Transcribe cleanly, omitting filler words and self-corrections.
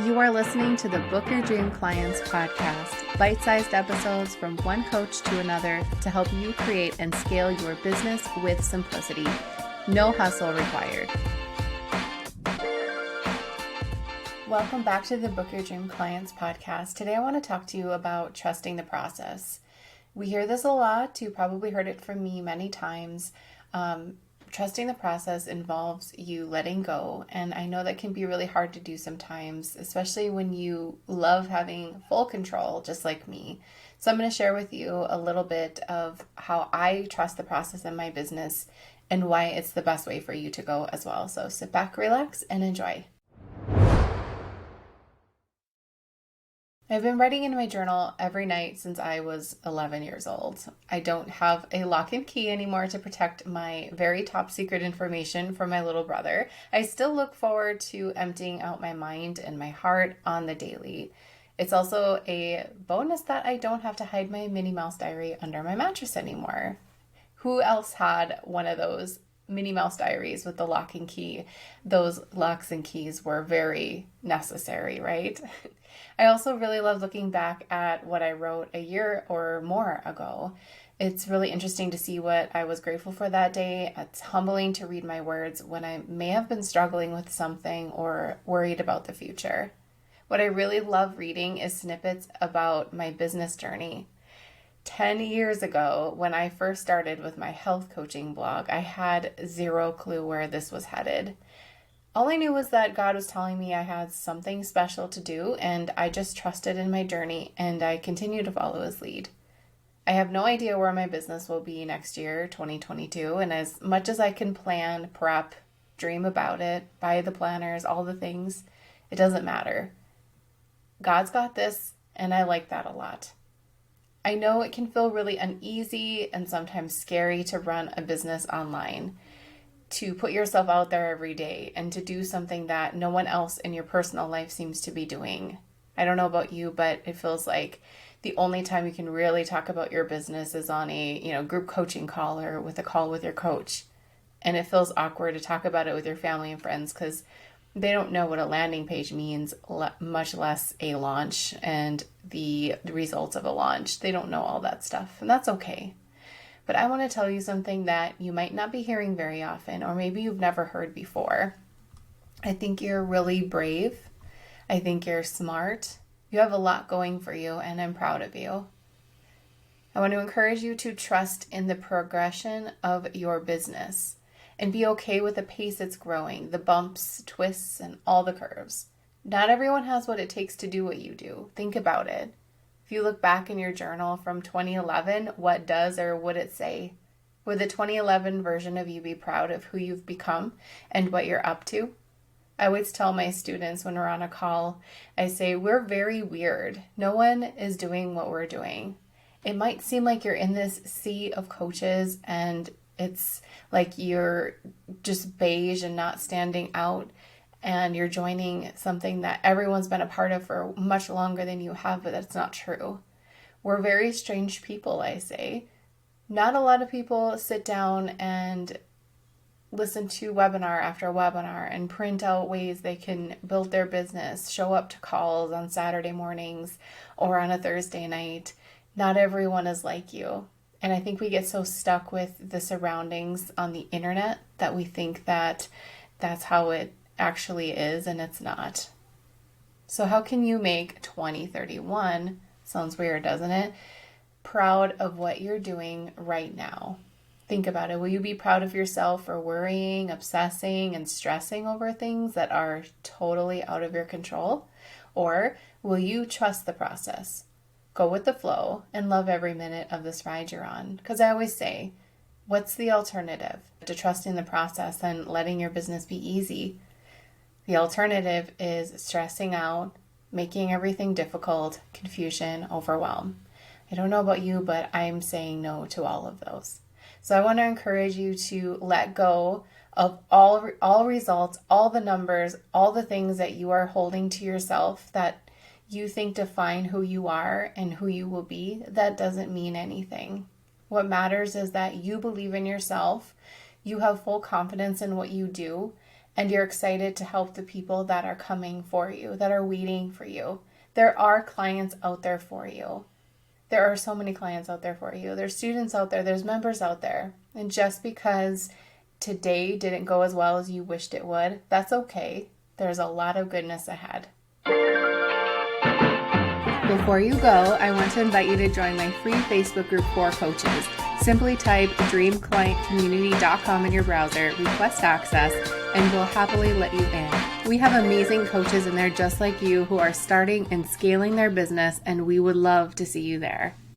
You are listening to the Book Your Dream Clients podcast, bite-sized episodes from one coach to another to help you create and scale your business with simplicity. No hustle required. Welcome back to the Book Your Dream Clients podcast. Today I want to talk to you about trusting the process. We hear this a lot. You probably heard it from me many times. Trusting the process involves you letting go, and I know that can be really hard to do sometimes, especially when you love having full control, just like me. So I'm going to share with you a little bit of how I trust the process in my business and why it's the best way for you to go as well. So sit back, relax, and enjoy. I've been writing in my journal every night since I was 11 years old. I don't have a lock and key anymore to protect my very top secret information from my little brother. I still look forward to emptying out my mind and my heart on the daily. It's also a bonus that I don't have to hide my Minnie Mouse diary under my mattress anymore. Who else had one of those Minnie Mouse diaries with the lock and key? Those locks and keys were very necessary, right? I also really love looking back at what I wrote a year or more ago. It's really interesting to see what I was grateful for that day. It's humbling to read my words when I may have been struggling with something or worried about the future. What I really love reading is snippets about my business journey. 10 years ago, when I first started with my health coaching blog, I had zero clue where this was headed. All I knew was that God was telling me I had something special to do, and I just trusted in my journey, and I continue to follow His lead. I have no idea where my business will be next year, 2022, and as much as I can plan, prep, dream about it, buy the planners, all the things, it doesn't matter. God's got this, and I like that a lot. I know it can feel really uneasy and sometimes scary to run a business online, to put yourself out there every day and to do something that no one else in your personal life seems to be doing. I don't know about you, but it feels like the only time you can really talk about your business is on a, group coaching call or with a call with your coach. And it feels awkward to talk about it with your family and friends because they don't know what a landing page means, much less a launch and the results of a launch. They don't know all that stuff, and that's okay. But I want to tell you something that you might not be hearing very often, or maybe you've never heard before. I think you're really brave. I think you're smart. You have a lot going for you, and I'm proud of you. I want to encourage you to trust in the progression of your business and be okay with the pace it's growing, the bumps, twists, and all the curves. Not everyone has what it takes to do what you do. Think about it. If you look back in your journal from 2011, what does or would it say? Would the 2011 version of you be proud of who you've become and what you're up to? I always tell my students when we're on a call, I say, we're very weird. No one is doing what we're doing. It might seem like you're in this sea of coaches and it's like you're just beige and not standing out, and you're joining something that everyone's been a part of for much longer than you have, but that's not true. We're very strange people, I say. Not a lot of people sit down and listen to webinar after webinar and print out ways they can build their business, show up to calls on Saturday mornings or on a Thursday night. Not everyone is like you. And I think we get so stuck with the surroundings on the internet that we think that that's how it actually is, and it's not. So how can you make 2031, sounds weird, doesn't it, proud of what you're doing right now? Think about it. Will you be proud of yourself for worrying, obsessing, and stressing over things that are totally out of your control? Or will you trust the process? Go with the flow and love every minute of this ride you're on. Because I always say, what's the alternative to trusting the process and letting your business be easy? The alternative is stressing out, making everything difficult, confusion, overwhelm. I don't know about you, but I'm saying no to all of those. So I want to encourage you to let go of all results, all the numbers, all the things that you are holding to yourself that you think define who you are and who you will be. That doesn't mean anything. What matters is that you believe in yourself, you have full confidence in what you do, and you're excited to help the people that are coming for you, that are waiting for you. There are clients out there for you. There are so many clients out there for you. There's students out there, there's members out there. And just because today didn't go as well as you wished it would, that's okay. There's a lot of goodness ahead. Before you go, I want to invite you to join my free Facebook group for coaches. Simply type dreamclientcommunity.com in your browser, request access, and we'll happily let you in. We have amazing coaches in there just like you who are starting and scaling their business, and we would love to see you there.